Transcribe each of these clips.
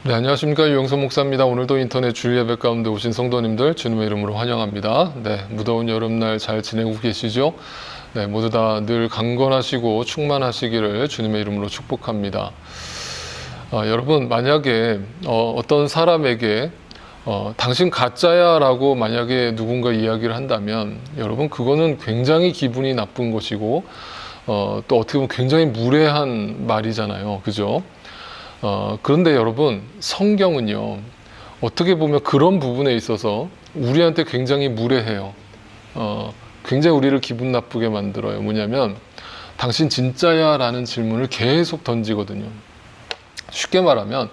네, 안녕하십니까. 유영선 목사입니다. 오늘도 인터넷 주일 예배 가운데 오신 성도님들 주님의 이름으로 환영합니다. 네, 무더운 여름날 잘 지내고 계시죠? 네, 모두 다 늘 강건하시고 충만하시기를 주님의 이름으로 축복합니다. 여러분, 만약에 어떤 사람에게 당신 가짜야 라고 만약에 누군가 이야기를 한다면 여러분, 그거는 굉장히 기분이 나쁜 것이고 또 어떻게 보면 굉장히 무례한 말이잖아요. 그죠? 그런데 여러분, 성경은요, 어떻게 보면 그런 부분에 있어서 우리한테 굉장히 무례해요. 굉장히 우리를 기분 나쁘게 만들어요. 뭐냐면, 당신 진짜야? 라는 질문을 계속 던지거든요. 쉽게 말하면,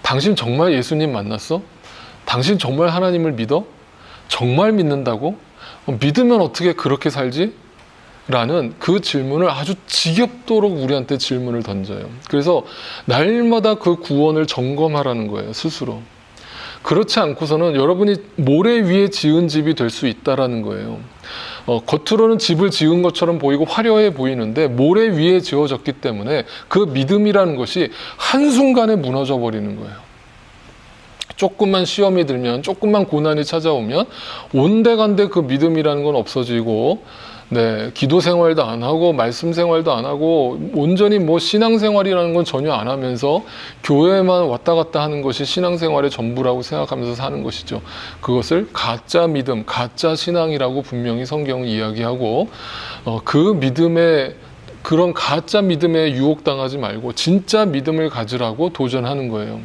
당신 정말 예수님 만났어? 당신 정말 하나님을 믿어? 정말 믿는다고? 믿으면 어떻게 그렇게 살지? 라는 그 질문을 아주 지겹도록 우리한테 질문을 던져요. 그래서 날마다 그 구원을 점검하라는 거예요, 스스로. 그렇지 않고서는 여러분이 모래 위에 지은 집이 될 수 있다라는 거예요. 겉으로는 집을 지은 것처럼 보이고 화려해 보이는데 모래 위에 지어졌기 때문에 그 믿음이라는 것이 한순간에 무너져 버리는 거예요. 조금만 시험이 들면, 조금만 고난이 찾아오면 온데간데 그 믿음이라는 건 없어지고, 네, 기도 생활도 안 하고 말씀 생활도 안 하고 온전히 뭐 신앙 생활이라는 건 전혀 안 하면서 교회만 왔다 갔다 하는 것이 신앙 생활의 전부라고 생각하면서 사는 것이죠. 그것을 가짜 믿음, 가짜 신앙이라고 분명히 성경은 이야기하고, 그 믿음에, 그런 가짜 믿음에 유혹당하지 말고 진짜 믿음을 가지라고 도전하는 거예요.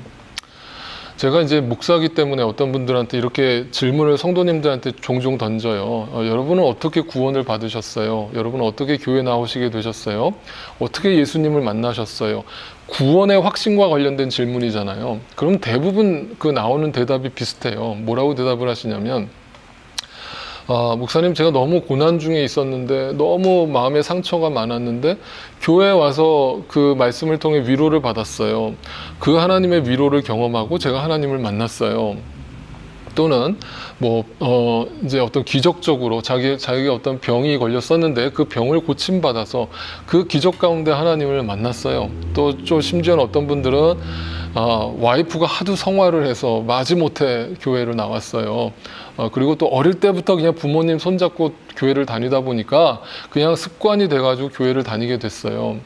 제가 이제 목사이기 때문에 어떤 분들한테 이렇게 질문을 성도님들한테 종종 던져요. 여러분은 어떻게 구원을 받으셨어요? 여러분은 어떻게 교회 나오시게 되셨어요? 어떻게 예수님을 만나셨어요? 구원의 확신과 관련된 질문이잖아요. 그럼 대부분 그 나오는 대답이 비슷해요. 뭐라고 대답을 하시냐면, 목사님, 제가 너무 고난 중에 있었는데, 너무 마음에 상처가 많았는데, 교회에 와서 그 말씀을 통해 위로를 받았어요. 그 하나님의 위로를 경험하고 제가 하나님을 만났어요. 또는 이제 어떤 기적적으로 자기가 어떤 병이 걸렸었는데 그 병을 고침받아서 그 기적 가운데 하나님을 만났어요. 또 좀 심지어는 어떤 분들은 와이프가 하도 성화를 해서 마지못해 교회를 나왔어요. 그리고 또 어릴 때부터 그냥 부모님 손잡고 교회를 다니다 보니까 그냥 습관이 돼가지고 교회를 다니게 됐어요.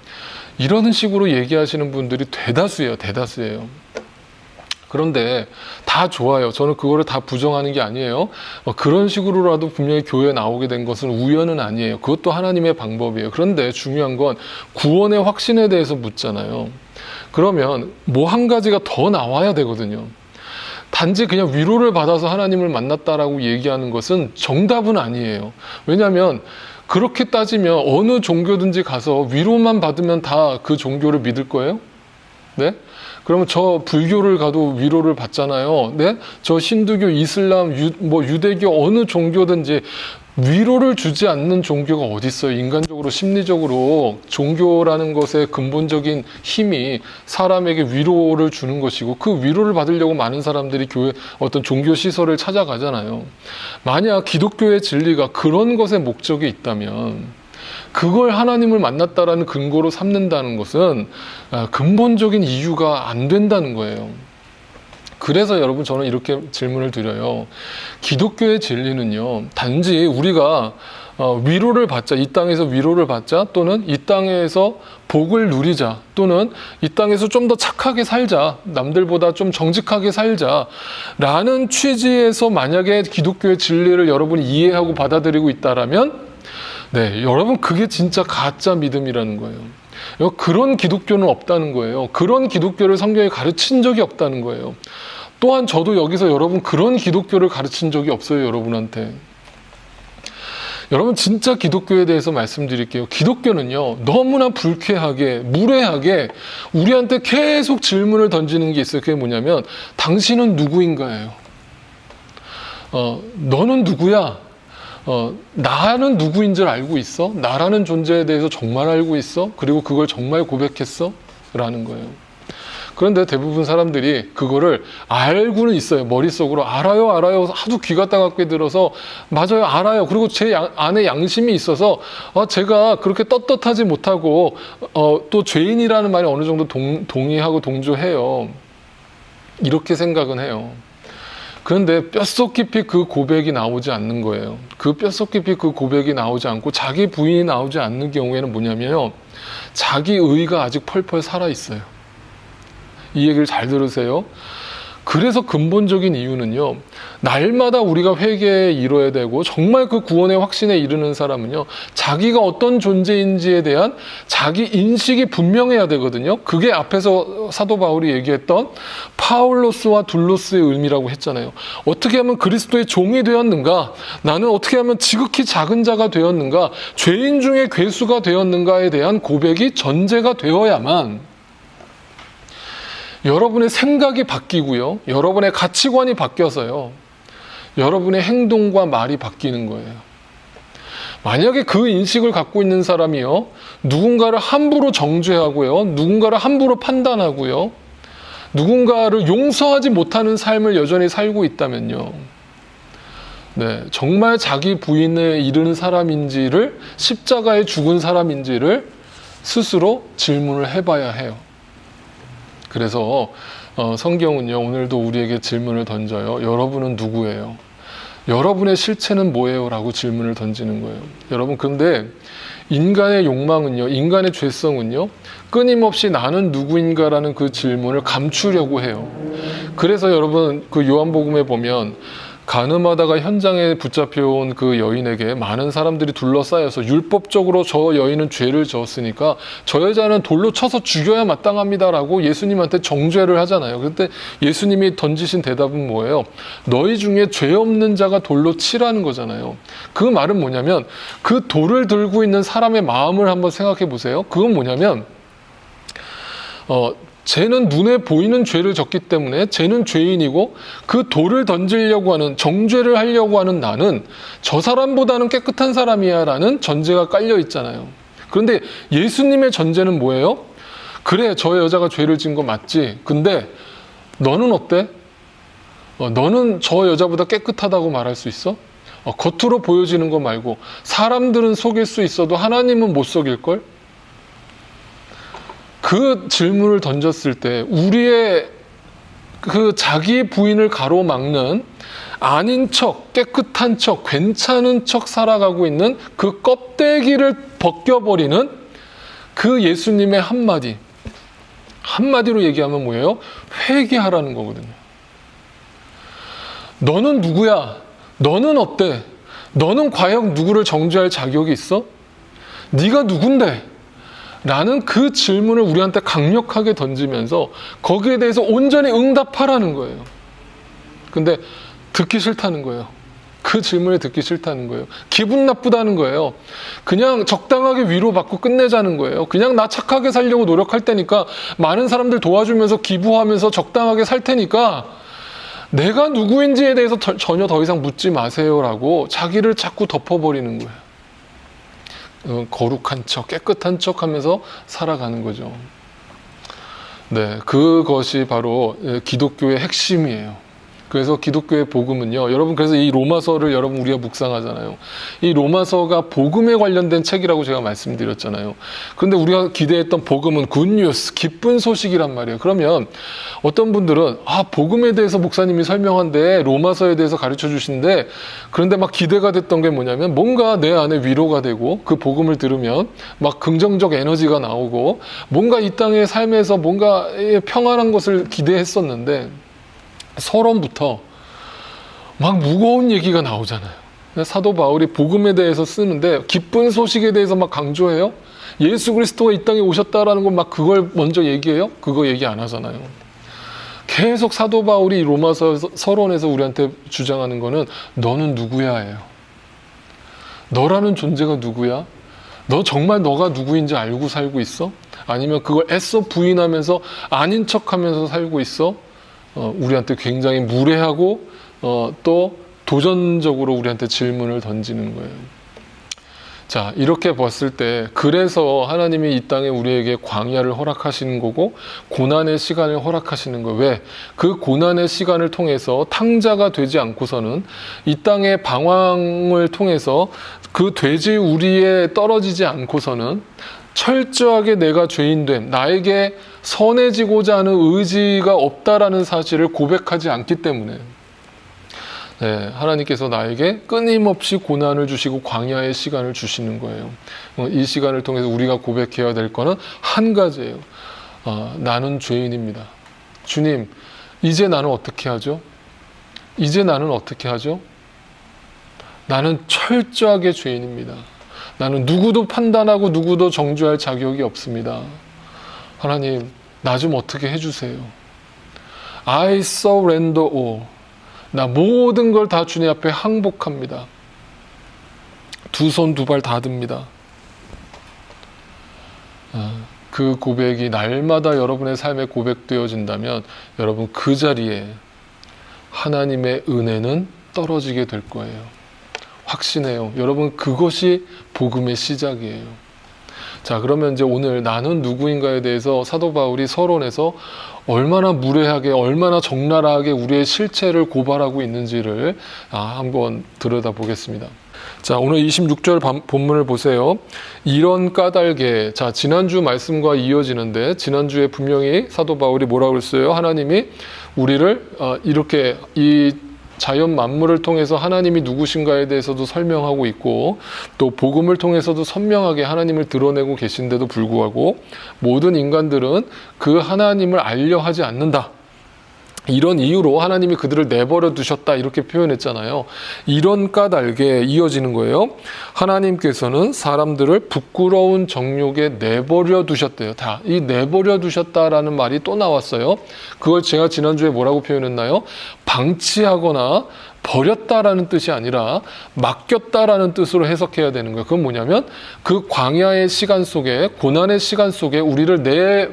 이런 식으로 얘기하시는 분들이 대다수예요. 그런데 다 좋아요. 저는 그거를 다 부정하는 게 아니에요. 그런 식으로라도 분명히 교회에 나오게 된 것은 우연은 아니에요. 그것도 하나님의 방법이에요. 그런데 중요한 건 구원의 확신에 대해서 묻잖아요. 그러면 뭐 한 가지가 더 나와야 되거든요. 단지 그냥 위로를 받아서 하나님을 만났다라고 얘기하는 것은 정답은 아니에요. 왜냐하면 그렇게 따지면 어느 종교든지 가서 위로만 받으면 다 그 종교를 믿을 거예요? 네? 그러면 저 불교를 가도 위로를 받잖아요. 네? 저 힌두교, 이슬람, 유대교 어느 종교든지 위로를 주지 않는 종교가 어디 있어요? 인간적으로, 심리적으로 종교라는 것의 근본적인 힘이 사람에게 위로를 주는 것이고, 그 위로를 받으려고 많은 사람들이 교회 어떤 종교 시설을 찾아가잖아요. 만약 기독교의 진리가 그런 것의 목적이 있다면 그걸 하나님을 만났다라는 근거로 삼는다는 것은 근본적인 이유가 안 된다는 거예요. 그래서 여러분, 저는 이렇게 질문을 드려요. 기독교의 진리는요, 단지 우리가 위로를 받자, 이 땅에서 위로를 받자, 또는 이 땅에서 복을 누리자, 또는 이 땅에서 좀 더 착하게 살자, 남들보다 좀 정직하게 살자 라는 취지에서 만약에 기독교의 진리를 여러분이 이해하고 받아들이고 있다라면, 네, 여러분, 그게 진짜 가짜 믿음이라는 거예요. 그런 기독교는 없다는 거예요. 그런 기독교를 성경에 가르친 적이 없다는 거예요. 또한 저도 여기서 여러분 그런 기독교를 가르친 적이 없어요, 여러분한테. 여러분, 진짜 기독교에 대해서 말씀드릴게요. 기독교는요, 너무나 불쾌하게, 무례하게 우리한테 계속 질문을 던지는 게 있어요. 그게 뭐냐면, 당신은 누구인가예요. 너는 누구야? 나는 누구인 줄 알고 있어? 나라는 존재에 대해서 정말 알고 있어? 그리고 그걸 정말 고백했어? 라는 거예요. 그런데 대부분 사람들이 그거를 알고는 있어요. 머릿속으로 알아요. 하도 귀가 따갑게 들어서 맞아요. 알아요. 그리고 제 안에 양심이 있어서 제가 그렇게 떳떳하지 못하고 또 죄인이라는 말이 어느 정도 동의하고 동조해요. 이렇게 생각은 해요. 그런데 뼛속 깊이 그 고백이 나오지 않는 거예요. 그 뼛속 깊이 그 고백이 나오지 않고 자기 부인이 나오지 않는 경우에는 뭐냐면요. 자기 의가 아직 펄펄 살아있어요. 이 얘기를 잘 들으세요. 그래서 근본적인 이유는요. 날마다 우리가 회개에 이뤄야 되고 정말 그 구원의 확신에 이르는 사람은요. 자기가 어떤 존재인지에 대한 자기 인식이 분명해야 되거든요. 그게 앞에서 사도 바울이 얘기했던 파울로스와 둘로스의 의미라고 했잖아요. 어떻게 하면 그리스도의 종이 되었는가? 나는 어떻게 하면 지극히 작은 자가 되었는가? 죄인 중에 괴수가 되었는가에 대한 고백이 전제가 되어야만 여러분의 생각이 바뀌고요. 여러분의 가치관이 바뀌어서요. 여러분의 행동과 말이 바뀌는 거예요. 만약에 그 인식을 갖고 있는 사람이요. 누군가를 함부로 정죄하고요. 누군가를 함부로 판단하고요. 누군가를 용서하지 못하는 삶을 여전히 살고 있다면요. 네, 정말 자기 부인에 이르는 사람인지를 십자가에 죽은 사람인지를 스스로 질문을 해봐야 해요. 그래서 성경은요 오늘도 우리에게 질문을 던져요. 여러분은 누구예요? 여러분의 실체는 뭐예요? 라고 질문을 던지는 거예요. 여러분 그런데 인간의 욕망은요, 인간의 죄성은요 끊임없이 나는 누구인가라는 그 질문을 감추려고 해요. 그래서 여러분 그 요한복음에 보면 간음하다가 현장에 붙잡혀온 그 여인에게 많은 사람들이 둘러싸여서 율법적으로 저 여인은 죄를 저었으니까 저 여자는 돌로 쳐서 죽여야 마땅합니다라고 예수님한테 정죄를 하잖아요. 그때 예수님이 던지신 대답은 뭐예요? 너희 중에 죄 없는 자가 돌로 치라는 거잖아요. 그 말은 뭐냐면 그 돌을 들고 있는 사람의 마음을 한번 생각해 보세요. 그건 뭐냐면 쟤는 눈에 보이는 죄를 졌기 때문에 쟤는 죄인이고 그 돌을 던지려고 하는 정죄를 하려고 하는 나는 저 사람보다는 깨끗한 사람이야 라는 전제가 깔려 있잖아요. 그런데 예수님의 전제는 뭐예요? 그래 저 여자가 죄를 진 거 맞지. 근데 너는 어때? 너는 저 여자보다 깨끗하다고 말할 수 있어? 겉으로 보여지는 거 말고 사람들은 속일 수 있어도 하나님은 못 속일걸? 그 질문을 던졌을 때 우리의 그 자기 부인을 가로막는 아닌 척, 깨끗한 척, 괜찮은 척 살아가고 있는 그 껍데기를 벗겨버리는 그 예수님의 한마디로 얘기하면 뭐예요? 회개하라는 거거든요. 너는 누구야? 너는 어때? 너는 과연 누구를 정죄할 자격이 있어? 네가 누군데? 라는 그 질문을 우리한테 강력하게 던지면서 거기에 대해서 온전히 응답하라는 거예요. 근데 듣기 싫다는 거예요. 그 질문에 듣기 싫다는 거예요. 기분 나쁘다는 거예요. 그냥 적당하게 위로받고 끝내자는 거예요. 그냥 나 착하게 살려고 노력할 테니까 많은 사람들 도와주면서 기부하면서 적당하게 살 테니까 내가 누구인지에 대해서 전혀 더 이상 묻지 마세요라고 자기를 자꾸 덮어버리는 거예요. 거룩한 척, 깨끗한 척 하면서 살아가는 거죠. 네, 그것이 바로 기독교의 핵심이에요. 그래서 기독교의 복음은요, 여러분, 그래서 이 로마서를 여러분 우리가 묵상하잖아요. 이 로마서가 복음에 관련된 책이라고 제가 말씀드렸잖아요. 그런데 우리가 기대했던 복음은 굿뉴스, 기쁜 소식이란 말이에요. 그러면 어떤 분들은 복음에 대해서 목사님이 설명한데 로마서에 대해서 가르쳐 주신데, 그런데 막 기대가 됐던 게 뭐냐면 뭔가 내 안에 위로가 되고 그 복음을 들으면 막 긍정적 에너지가 나오고 뭔가 이 땅의 삶에서 뭔가 평안한 것을 기대했었는데 서론부터 막 무거운 얘기가 나오잖아요. 사도 바울이 복음에 대해서 쓰는데 기쁜 소식에 대해서 막 강조해요. 예수 그리스도가 이 땅에 오셨다라는 건 막 그걸 먼저 얘기해요. 그거 얘기 안 하잖아요. 계속 사도 바울이 로마서 서론에서 우리한테 주장하는 거는 너는 누구야예요. 너라는 존재가 누구야? 너 정말 너가 누구인지 알고 살고 있어? 아니면 그걸 애써 부인하면서 아닌 척하면서 살고 있어? 우리한테 굉장히 무례하고 또 도전적으로 우리한테 질문을 던지는 거예요. 자, 이렇게 봤을 때 그래서 하나님이 이 땅에 우리에게 광야를 허락하시는 거고 고난의 시간을 허락하시는 거예요. 왜? 그 고난의 시간을 통해서 탕자가 되지 않고서는 이 땅의 방황을 통해서 그 돼지 우리에 떨어지지 않고서는 철저하게 내가 죄인됨, 나에게 선해지고자 하는 의지가 없다라는 사실을 고백하지 않기 때문에 네, 하나님께서 나에게 끊임없이 고난을 주시고 광야의 시간을 주시는 거예요. 이 시간을 통해서 우리가 고백해야 될 거는 한 가지예요. 나는 죄인입니다. 주님, 이제 나는 어떻게 하죠? 이제 나는 어떻게 하죠? 나는 철저하게 죄인입니다. 나는 누구도 판단하고 누구도 정죄할 자격이 없습니다. 하나님, 나 좀 어떻게 해주세요. I surrender all. 나 모든 걸 다 주님 앞에 항복합니다. 두 손 두 발 다 듭니다. 그 고백이 날마다 여러분의 삶에 고백되어진다면 여러분 그 자리에 하나님의 은혜는 떨어지게 될 거예요. 확신해요. 여러분 그것이 복음의 시작이에요. 자, 그러면 이제 오늘 나는 누구인가에 대해서 사도 바울이 서론에서 얼마나 무례하게, 얼마나 적나라하게 우리의 실체를 고발하고 있는지를 한번 들여다보겠습니다. 자, 오늘 26절 본문을 보세요. 이런 까닭에, 자, 지난주 말씀과 이어지는데 지난주에 분명히 사도 바울이 뭐라고 그랬어요? 하나님이 우리를 이렇게 이 자연 만물을 통해서 하나님이 누구신가에 대해서도 설명하고 있고 또 복음을 통해서도 선명하게 하나님을 드러내고 계신데도 불구하고 모든 인간들은 그 하나님을 알려 하지 않는다. 이런 이유로 하나님이 그들을 내버려 두셨다 이렇게 표현했잖아요. 이런 까닭에 이어지는 거예요. 하나님께서는 사람들을 부끄러운 정욕에 내버려 두셨대요. 다 이 내버려 두셨다라는 말이 또 나왔어요. 그걸 제가 지난주에 뭐라고 표현했나요? 방치하거나 버렸다라는 뜻이 아니라 맡겼다라는 뜻으로 해석해야 되는 거예요. 그건 뭐냐면 그 광야의 시간 속에, 고난의 시간 속에 우리를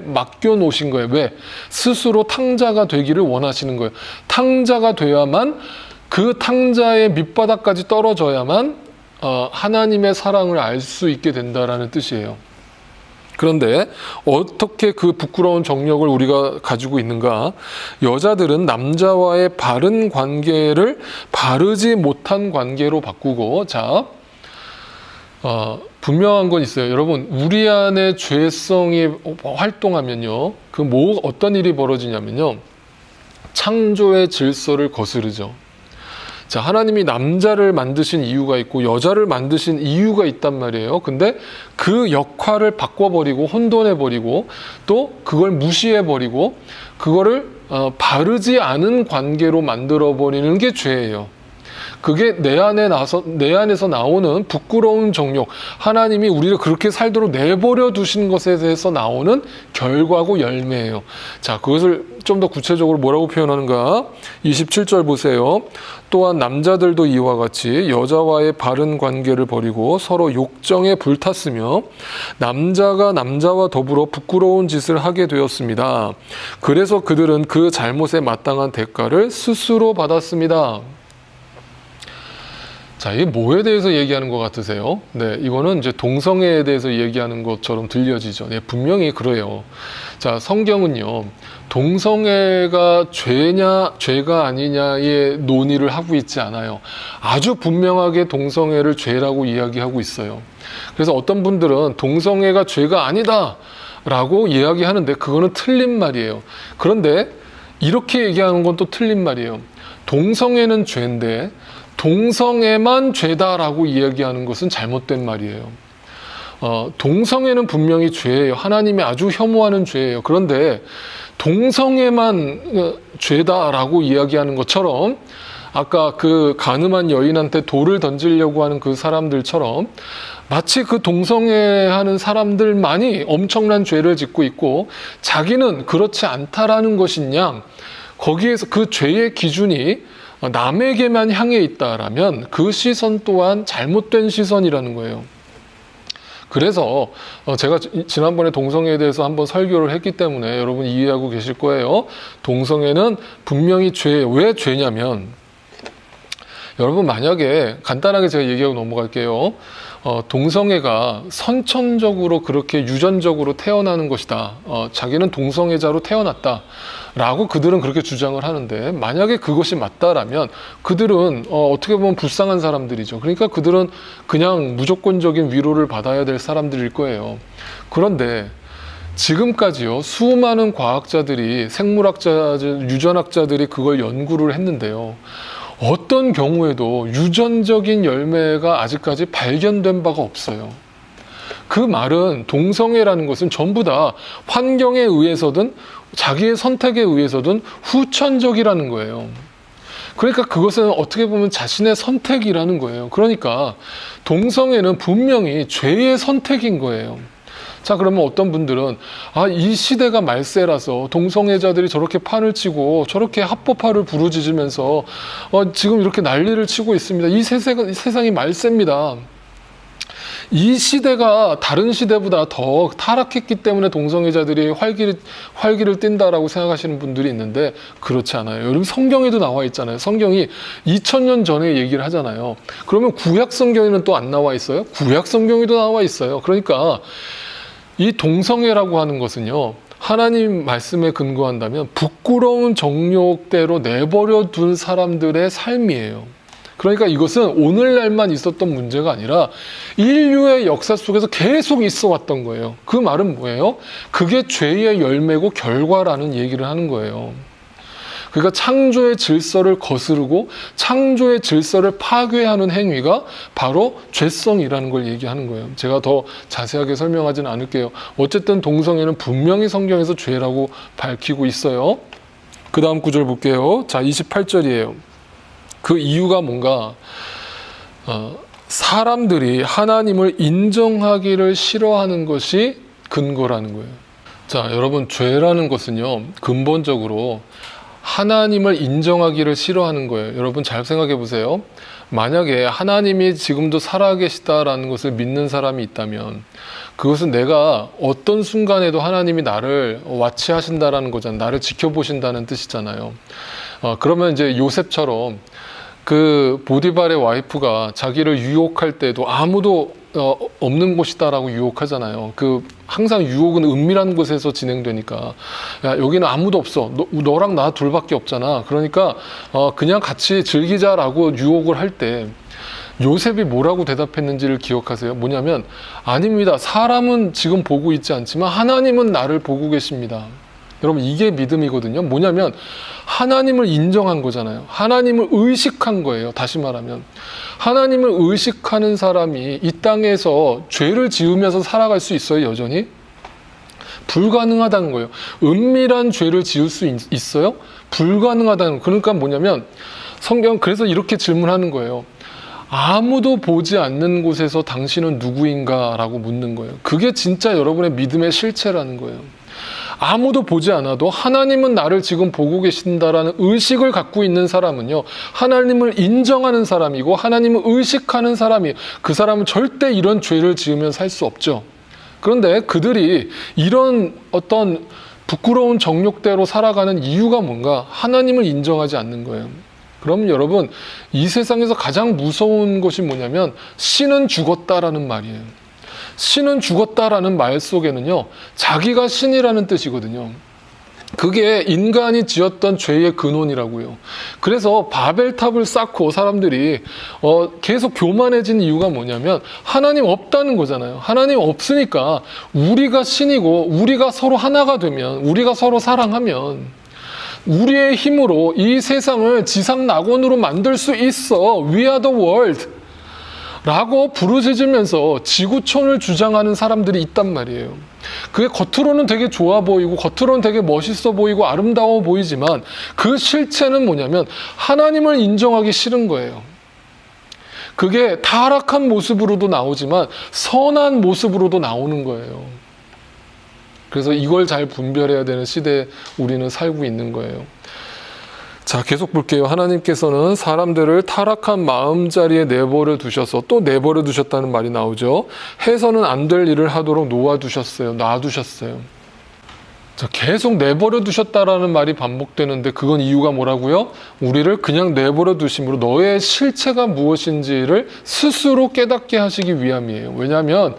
맡겨 놓으신 거예요. 왜? 스스로 탕자가 되기를 원하시는 거예요. 탕자가 돼야만, 그 탕자의 밑바닥까지 떨어져야만 하나님의 사랑을 알 수 있게 된다라는 뜻이에요. 그런데 어떻게 그 부끄러운 정력을 우리가 가지고 있는가? 여자들은 남자와의 바른 관계를 바르지 못한 관계로 바꾸고, 자, 분명한 건 있어요. 여러분, 우리 안에 죄성이 활동하면요, 어떤 일이 벌어지냐면요, 창조의 질서를 거스르죠. 자, 하나님이 남자를 만드신 이유가 있고 여자를 만드신 이유가 있단 말이에요. 근데 그 역할을 바꿔버리고 혼돈해버리고 또 그걸 무시해버리고 그거를 바르지 않은 관계로 만들어버리는 게 죄예요. 그게 내 안에서 나오는 부끄러운 정욕, 하나님이 우리를 그렇게 살도록 내버려 두신 것에 대해서 나오는 결과고 열매예요. 자, 그것을 좀 더 구체적으로 뭐라고 표현하는가? 27절 보세요. 또한 남자들도 이와 같이 여자와의 바른 관계를 버리고 서로 욕정에 불탔으며 남자가 남자와 더불어 부끄러운 짓을 하게 되었습니다. 그래서 그들은 그 잘못에 마땅한 대가를 스스로 받았습니다. 자, 이게 뭐에 대해서 얘기하는 것 같으세요? 네, 이거는 이제 동성애에 대해서 얘기하는 것처럼 들려지죠. 네, 분명히 그래요. 자, 성경은요, 동성애가 죄가 아니냐의 논의를 하고 있지 않아요. 아주 분명하게 동성애를 죄라고 이야기하고 있어요. 그래서 어떤 분들은 동성애가 죄가 아니다 라고 이야기하는데 그거는 틀린 말이에요. 그런데 이렇게 얘기하는 건 또 틀린 말이에요. 동성애는 죄인데 동성애만 죄다라고 이야기하는 것은 잘못된 말이에요. 동성애는 분명히 죄예요. 하나님이 아주 혐오하는 죄예요. 그런데 동성애만 죄다라고 이야기하는 것처럼 아까 그 간음한 여인한테 돌을 던지려고 하는 그 사람들처럼 마치 그 동성애하는 사람들만이 엄청난 죄를 짓고 있고 자기는 그렇지 않다라는 것인 양, 거기에서 그 죄의 기준이 남에게만 향해 있다라면 그 시선 또한 잘못된 시선이라는 거예요. 그래서 제가 지난번에 동성애에 대해서 한번 설교를 했기 때문에 여러분 이해하고 계실 거예요. 동성애는 분명히 죄예요. 왜 죄냐면 여러분 만약에 간단하게 제가 얘기하고 넘어갈게요. 동성애가 선천적으로 그렇게 유전적으로 태어나는 것이다. 자기는 동성애자로 태어났다. 라고 그들은 그렇게 주장을 하는데 만약에 그것이 맞다라면 그들은 어떻게 보면 불쌍한 사람들이죠. 그러니까 그들은 그냥 무조건적인 위로를 받아야 될 사람들일 거예요. 그런데 지금까지요, 수많은 과학자들이, 생물학자, 유전학자들이 그걸 연구를 했는데요. 어떤 경우에도 유전적인 열매가 아직까지 발견된 바가 없어요. 그 말은 동성애라는 것은 전부 다 환경에 의해서든 자기의 선택에 의해서든 후천적이라는 거예요. 그러니까 그것은 어떻게 보면 자신의 선택이라는 거예요. 그러니까 동성애는 분명히 죄의 선택인 거예요. 자, 그러면 어떤 분들은 이 시대가 말세라서 동성애자들이 저렇게 판을 치고 저렇게 합법화를 부르짖으면서 지금 이렇게 난리를 치고 있습니다. 이 세상이 말세입니다. 이 시대가 다른 시대보다 더 타락했기 때문에 동성애자들이 활기를 띈다라고 생각하시는 분들이 있는데 그렇지 않아요. 여러분 성경에도 나와 있잖아요. 성경이 2000년 전에 얘기를 하잖아요. 그러면 구약 성경에는 또 안 나와 있어요? 구약 성경에도 나와 있어요. 그러니까 이 동성애라고 하는 것은요, 하나님 말씀에 근거한다면 부끄러운 정욕대로 내버려 둔 사람들의 삶이에요. 그러니까 이것은 오늘날만 있었던 문제가 아니라 인류의 역사 속에서 계속 있어 왔던 거예요. 그 말은 뭐예요? 그게 죄의 열매고 결과라는 얘기를 하는 거예요. 그러니까 창조의 질서를 거스르고 창조의 질서를 파괴하는 행위가 바로 죄성이라는 걸 얘기하는 거예요. 제가 더 자세하게 설명하지는 않을게요. 어쨌든 동성애는 분명히 성경에서 죄라고 밝히고 있어요. 그 다음 구절 볼게요. 자, 28절이에요. 그 이유가 뭔가 사람들이 하나님을 인정하기를 싫어하는 것이 근거라는 거예요. 자, 여러분 죄라는 것은요, 근본적으로 하나님을 인정하기를 싫어하는 거예요. 여러분 잘 생각해 보세요. 만약에 하나님이 지금도 살아계시다라는 것을 믿는 사람이 있다면 그것은 내가 어떤 순간에도 하나님이 나를 와치하신다라는 거잖아요. 나를 지켜보신다는 뜻이잖아요. 그러면 이제 요셉처럼 그 보디발의 와이프가 자기를 유혹할 때도 아무도 없는 곳이다라고 유혹하잖아요. 항상 유혹은 은밀한 곳에서 진행되니까, 야, 여기는 아무도 없어. 너랑 나 둘밖에 없잖아. 그러니까 그냥 같이 즐기자라고 유혹을 할 때 요셉이 뭐라고 대답했는지를 기억하세요? 뭐냐면, 아닙니다. 사람은 지금 보고 있지 않지만 하나님은 나를 보고 계십니다. 여러분 이게 믿음이거든요. 뭐냐면 하나님을 인정한 거잖아요. 하나님을 의식한 거예요. 다시 말하면 하나님을 의식하는 사람이 이 땅에서 죄를 지으면서 살아갈 수 있어요? 여전히? 불가능하다는 거예요. 은밀한 죄를 지을 수 있어요? 불가능하다는 거예요. 그러니까 뭐냐면 성경 그래서 이렇게 질문하는 거예요. 아무도 보지 않는 곳에서 당신은 누구인가? 라고 묻는 거예요. 그게 진짜 여러분의 믿음의 실체라는 거예요. 아무도 보지 않아도 하나님은 나를 지금 보고 계신다라는 의식을 갖고 있는 사람은요, 하나님을 인정하는 사람이고 하나님을 의식하는 사람이, 그 사람은 절대 이런 죄를 지으면 살 수 없죠. 그런데 그들이 이런 어떤 부끄러운 정욕대로 살아가는 이유가 뭔가? 하나님을 인정하지 않는 거예요. 그럼 여러분, 이 세상에서 가장 무서운 것이 뭐냐면 신은 죽었다라는 말이에요. 신은 죽었다라는 말 속에는요, 자기가 신이라는 뜻이거든요. 그게 인간이 지었던 죄의 근원이라고요. 그래서 바벨탑을 쌓고 사람들이 계속 교만해진 이유가 뭐냐면 하나님 없다는 거잖아요. 하나님 없으니까 우리가 신이고 우리가 서로 하나가 되면, 우리가 서로 사랑하면 우리의 힘으로 이 세상을 지상 낙원으로 만들 수 있어. We are the world 라고 부르짖으면서 지구촌을 주장하는 사람들이 있단 말이에요. 그게 겉으로는 되게 좋아 보이고 겉으로는 되게 멋있어 보이고 아름다워 보이지만 그 실체는 뭐냐면 하나님을 인정하기 싫은 거예요. 그게 타락한 모습으로도 나오지만 선한 모습으로도 나오는 거예요. 그래서 이걸 잘 분별해야 되는 시대에 우리는 살고 있는 거예요. 자, 계속 볼게요. 하나님께서는 사람들을 타락한 마음자리에 내버려 두셔서, 또 내버려 두셨다는 말이 나오죠. 해서는 안 될 일을 하도록 놔두셨어요. 계속 내버려 두셨다라는 말이 반복되는데 그건 이유가 뭐라고요? 우리를 그냥 내버려 두심으로 너의 실체가 무엇인지를 스스로 깨닫게 하시기 위함이에요. 왜냐하면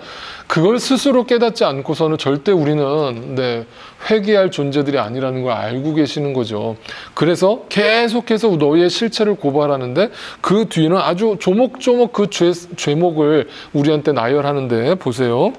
그걸 스스로 깨닫지 않고서는 절대 우리는 회개할 존재들이 아니라는 걸 알고 계시는 거죠. 그래서 계속해서 너의 실체를 고발하는데 그 뒤는 아주 조목조목 그 죄목을 우리한테 나열하는데 보세요.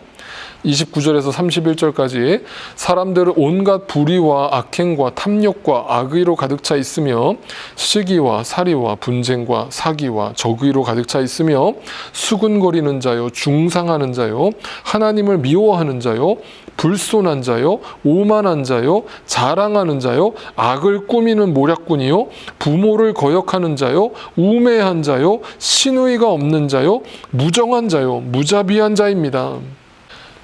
29절에서 31절까지 사람들은 온갖 불의와 악행과 탐욕과 악의로 가득 차 있으며 시기와 살이와 분쟁과 사기와 적의로 가득 차 있으며 수군거리는 자요 중상하는 자요 하나님을 미워하는 자요 불손한 자요 오만한 자요 자랑하는 자요 악을 꾸미는 모략꾼이요 부모를 거역하는 자요 우매한 자요 신의가 없는 자요 무정한 자요 무자비한 자입니다.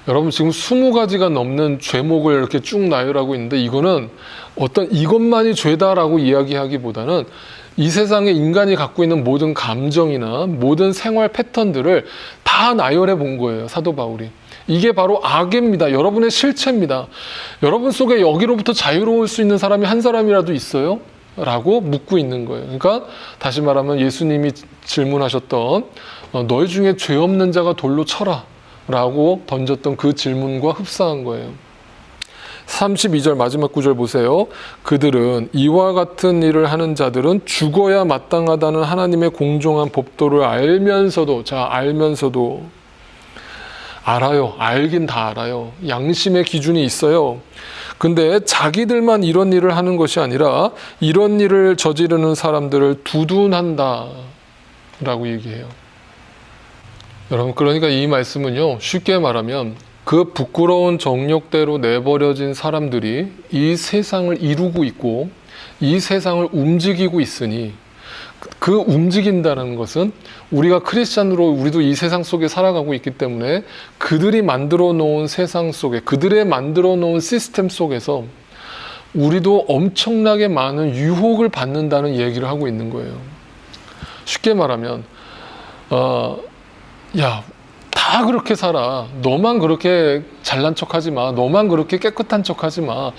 여러분 지금 20가지가 넘는 죄목을 이렇게 쭉 나열하고 있는데 이거는 어떤 이것만이 죄다라고 이야기하기보다는 이 세상에 인간이 갖고 있는 모든 감정이나 모든 생활 패턴들을 다 나열해 본 거예요. 사도 바울이. 이게 바로 악입니다. 여러분의 실체입니다. 여러분 속에 여기로부터 자유로울 수 있는 사람이 한 사람이라도 있어요? 라고 묻고 있는 거예요. 그러니까 다시 말하면 예수님이 질문하셨던 너희 중에 죄 없는 자가 돌로 쳐라 라고 던졌던 그 질문과 흡사한 거예요. 32절 마지막 구절 보세요. 그들은 이와 같은 일을 하는 자들은 죽어야 마땅하다는 하나님의 공정한 법도를 알면서도 알아요. 알긴 다 알아요. 양심의 기준이 있어요. 근데 자기들만 이런 일을 하는 것이 아니라 이런 일을 저지르는 사람들을 두둔한다 라고 얘기해요. 여러분 그러니까 이 말씀은요 쉽게 말하면 그 부끄러운 정욕대로 내버려진 사람들이 이 세상을 이루고 있고 이 세상을 움직이고 있으니 그 움직인다는 것은 우리가 크리스찬으로 우리도 이 세상 속에 살아가고 있기 때문에 그들이 만들어 놓은 세상 속에 그들의 만들어 놓은 시스템 속에서 우리도 엄청나게 많은 유혹을 받는다는 얘기를 하고 있는 거예요. 쉽게 말하면 야, 다 그렇게 살아. 너만 그렇게 잘난 척하지 마. 너만 그렇게 깨끗한 척하지 마.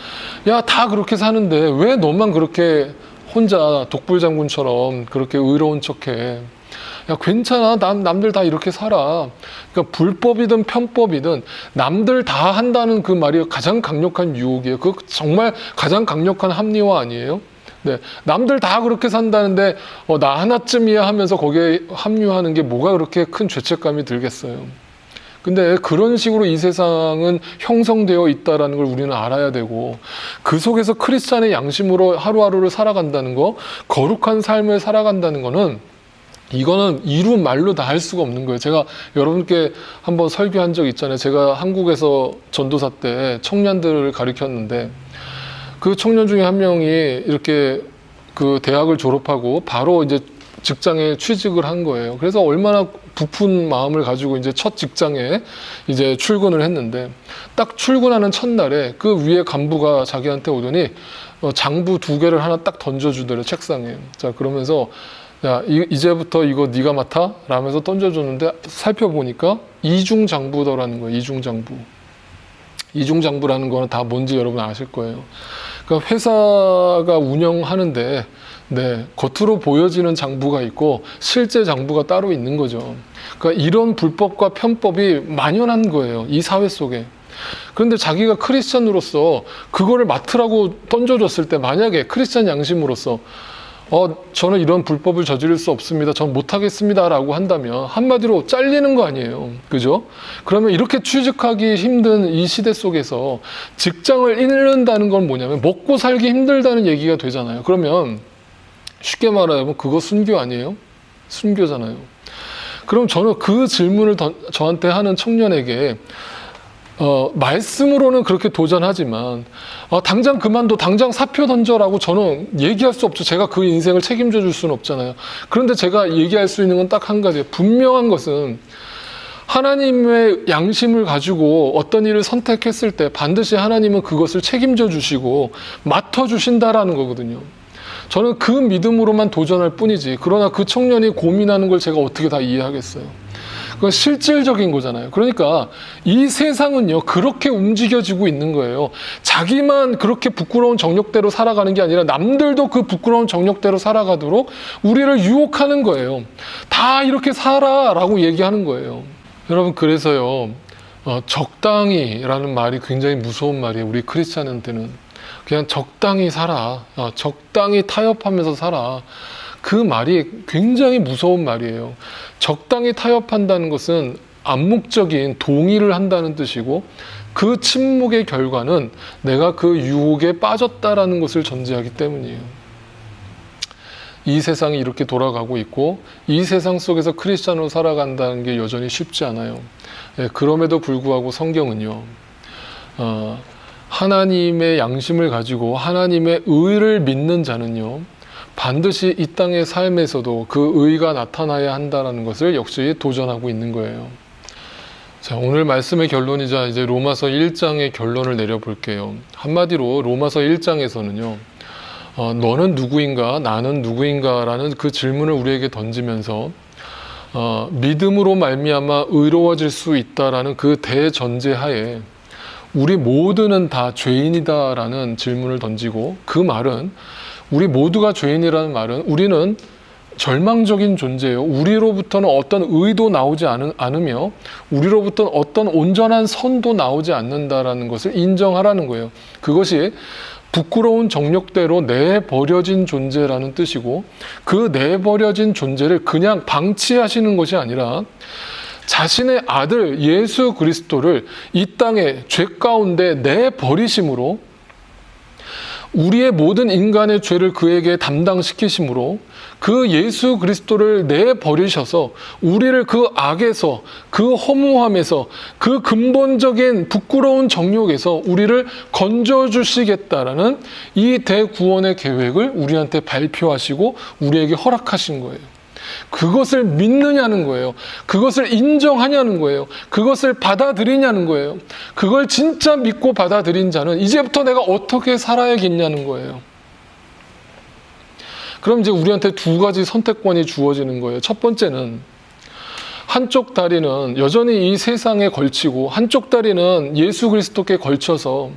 야, 다 그렇게 사는데 왜 너만 그렇게 혼자 독불장군처럼 그렇게 의로운 척해. 야, 괜찮아. 남들 다 이렇게 살아. 그러니까 불법이든 편법이든 남들 다 한다는 그 말이 가장 강력한 유혹이에요. 그 정말 가장 강력한 합리화 아니에요? 네, 남들 다 그렇게 산다는데 나 하나쯤이야 하면서 거기에 합류하는 게 뭐가 그렇게 큰 죄책감이 들겠어요. 근데 그런 식으로 이 세상은 형성되어 있다는 걸 우리는 알아야 되고 그 속에서 크리스찬의 양심으로 하루하루를 살아간다는 거, 거룩한 삶을 살아간다는 거는 이거는 이루 말로 다 할 수가 없는 거예요. 제가 여러분께 한번 설교한 적 있잖아요. 제가 한국에서 전도사 때 청년들을 가르쳤는데 그 청년 중에 한 명이 이렇게 그 대학을 졸업하고 바로 이제 직장에 취직을 한 거예요. 그래서 얼마나 부푼 마음을 가지고 이제 첫 직장에 이제 출근을 했는데 딱 출근하는 첫날에 그 위에 간부가 자기한테 오더니 장부 2개를 하나 딱 던져주더래요, 책상에. 자, 그러면서 야, 이제부터 이거 네가 맡아? 라면서 던져줬는데 살펴보니까 이중장부더라는 거예요, 이중장부. 이중장부라는 거는 다 뭔지 여러분 아실 거예요. 그러니까 회사가 운영하는데 겉으로 보여지는 장부가 있고 실제 장부가 따로 있는 거죠. 그러니까 이런 불법과 편법이 만연한 거예요, 이 사회 속에. 그런데 자기가 크리스찬으로서 그거를 맡으라고 던져줬을 때 만약에 크리스찬 양심으로서 저는 이런 불법을 저지를 수 없습니다. 전 못하겠습니다. 라고 한다면 한마디로 잘리는 거 아니에요. 그죠? 그러면 이렇게 취직하기 힘든 이 시대 속에서 직장을 잃는다는 건 뭐냐면 먹고 살기 힘들다는 얘기가 되잖아요. 그러면 쉽게 말하면 그거 순교 아니에요? 순교잖아요. 그럼 저는 그 질문을 저한테 하는 청년에게 말씀으로는 그렇게 도전하지만 당장 그만둬, 당장 사표 던져라고 저는 얘기할 수 없죠. 제가 그 인생을 책임져 줄 수는 없잖아요. 그런데 제가 얘기할 수 있는 건 딱 한 가지예요. 분명한 것은 하나님의 양심을 가지고 어떤 일을 선택했을 때 반드시 하나님은 그것을 책임져 주시고 맡아 주신다라는 거거든요. 저는 그 믿음으로만 도전할 뿐이지, 그러나 그 청년이 고민하는 걸 제가 어떻게 다 이해하겠어요. 그건 실질적인 거잖아요. 그러니까 이 세상은요, 그렇게 움직여지고 있는 거예요. 자기만 그렇게 부끄러운 정욕대로 살아가는 게 아니라 남들도 그 부끄러운 정욕대로 살아가도록 우리를 유혹하는 거예요. 다 이렇게 살아라고 얘기하는 거예요. 여러분, 그래서요, 적당히라는 말이 굉장히 무서운 말이에요. 우리 크리스찬한테는. 그냥 적당히 살아. 적당히 타협하면서 살아. 그 말이 굉장히 무서운 말이에요. 적당히 타협한다는 것은 암묵적인 동의를 한다는 뜻이고, 그 침묵의 결과는 내가 그 유혹에 빠졌다라는 것을 전제하기 때문이에요. 이 세상이 이렇게 돌아가고 있고, 이 세상 속에서 크리스찬으로 살아간다는 게 여전히 쉽지 않아요. 그럼에도 불구하고 성경은요, 하나님의 양심을 가지고 하나님의 의를 믿는 자는요, 반드시 이 땅의 삶에서도 그 의가 나타나야 한다는 것을 역시 도전하고 있는 거예요. 자, 오늘 말씀의 결론이자 이제 로마서 1장의 결론을 내려볼게요. 한마디로 로마서 1장에서는요, 너는 누구인가, 나는 누구인가 라는 그 질문을 우리에게 던지면서 믿음으로 말미암아 의로워질 수 있다라는 그 대전제하에 우리 모두는 다 죄인이다라는 질문을 던지고, 그 말은, 우리 모두가 죄인이라는 말은 우리는 절망적인 존재예요. 우리로부터는 어떤 의도 나오지 않으며 우리로부터는 어떤 온전한 선도 나오지 않는다라는 것을 인정하라는 거예요. 그것이 부끄러운 정욕대로 내버려진 존재라는 뜻이고, 그 내버려진 존재를 그냥 방치하시는 것이 아니라 자신의 아들 예수 그리스도를 이 땅에 죄 가운데 내버리심으로, 우리의 모든 인간의 죄를 그에게 담당시키심으로 그 예수 그리스도를 내버리셔서 우리를 그 악에서, 그 허무함에서, 그 근본적인 부끄러운 정욕에서 우리를 건져주시겠다라는 이 대구원의 계획을 우리한테 발표하시고 우리에게 허락하신 거예요. 그것을 믿느냐는 거예요. 그것을 인정하냐는 거예요. 그것을 받아들이냐는 거예요. 그걸 진짜 믿고 받아들인 자는 이제부터 내가 어떻게 살아야겠냐는 거예요. 그럼 이제 우리한테 두 가지 선택권이 주어지는 거예요. 첫 번째는, 한쪽 다리는 여전히 이 세상에 걸치고 한쪽 다리는 예수 그리스도께 걸쳐서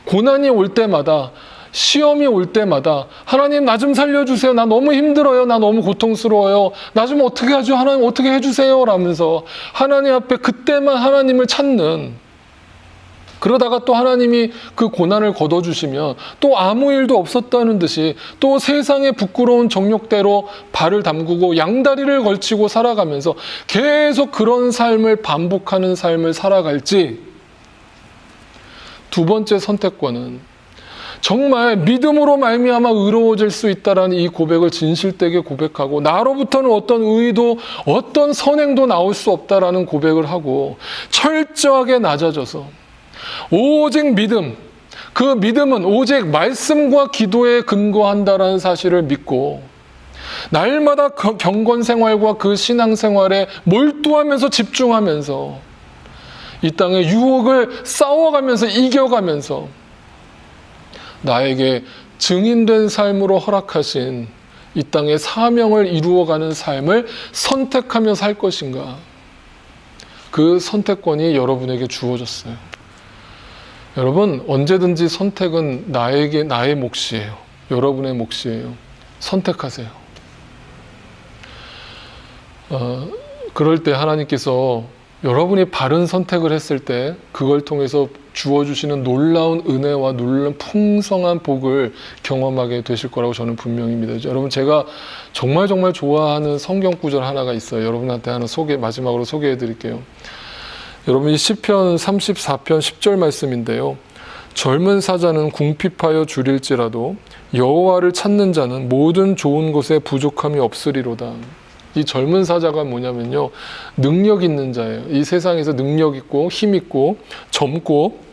고난이 올 때마다, 시험이 올 때마다 하나님 나 좀 살려주세요. 나 너무 힘들어요. 나 너무 고통스러워요. 나 좀 어떻게 하죠? 하나님 어떻게 해주세요. 라면서 하나님 앞에 그때만 하나님을 찾는, 그러다가 또 하나님이 그 고난을 걷어주시면 또 아무 일도 없었다는 듯이 또 세상의 부끄러운 정욕대로 발을 담그고 양다리를 걸치고 살아가면서 계속 그런 삶을 반복하는 삶을 살아갈지, 두 번째 선택권은 정말 믿음으로 말미암아 의로워질 수 있다라는 이 고백을 진실되게 고백하고, 나로부터는 어떤 의도, 어떤 선행도 나올 수 없다라는 고백을 하고 철저하게 낮아져서 오직 믿음, 그 믿음은 오직 말씀과 기도에 근거한다라는 사실을 믿고 날마다 경건 생활과 그 신앙 생활에 몰두하면서 집중하면서 이 땅의 유혹을 싸워가면서 이겨가면서 나에게 증인된 삶으로 허락하신 이 땅의 사명을 이루어가는 삶을 선택하며 살 것인가, 그 선택권이 여러분에게 주어졌어요. 여러분, 언제든지 선택은 나의 몫이에요. 여러분의 몫이에요. 선택하세요. 그럴 때 하나님께서 여러분이 바른 선택을 했을 때 그걸 통해서 주어주시는 놀라운 은혜와 놀라운 풍성한 복을 경험하게 되실 거라고 저는 분명히 믿어요. 여러분, 제가 정말 좋아하는 성경 구절 하나가 있어요. 여러분한테 하나 마지막으로 소개해 드릴게요. 여러분, 이 시편 34편 10절 말씀인데요. 젊은 사자는 궁핍하여 줄일지라도 여호와를 찾는 자는 모든 좋은 것에 부족함이 없으리로다. 이 젊은 사자가 뭐냐면요, 능력 있는 자예요. 이 세상에서 능력 있고 힘 있고 젊고,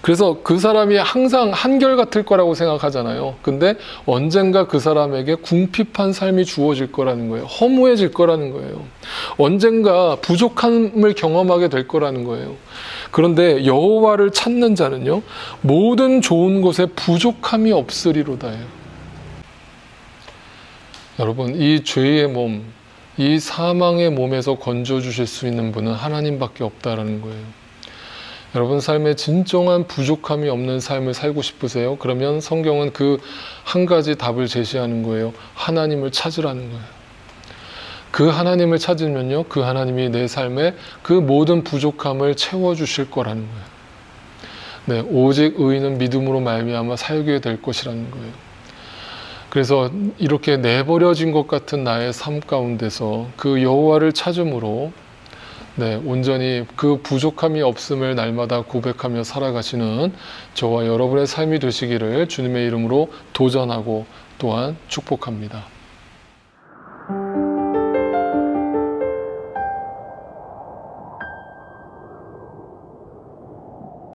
그래서 그 사람이 항상 한결같을 거라고 생각하잖아요. 근데 언젠가 그 사람에게 궁핍한 삶이 주어질 거라는 거예요. 허무해질 거라는 거예요. 언젠가 부족함을 경험하게 될 거라는 거예요. 그런데 여호와를 찾는 자는요, 모든 좋은 것에 부족함이 없으리로다예요. 여러분, 이 죄의 몸, 이 사망의 몸에서 건져주실 수 있는 분은 하나님밖에 없다라는 거예요. 여러분 삶에 진정한 부족함이 없는 삶을 살고 싶으세요? 그러면 성경은 그 한 가지 답을 제시하는 거예요. 하나님을 찾으라는 거예요. 그 하나님을 찾으면요, 그 하나님이 내 삶에 그 모든 부족함을 채워주실 거라는 거예요. 네, 오직 의인은 믿음으로 말미암아 살게 될 것이라는 거예요. 그래서 이렇게 내버려진 것 같은 나의 삶 가운데서 그 여호와를 찾음으로 네, 온전히 그 부족함이 없음을 날마다 고백하며 살아가시는 저와 여러분의 삶이 되시기를 주님의 이름으로 도전하고 또한 축복합니다.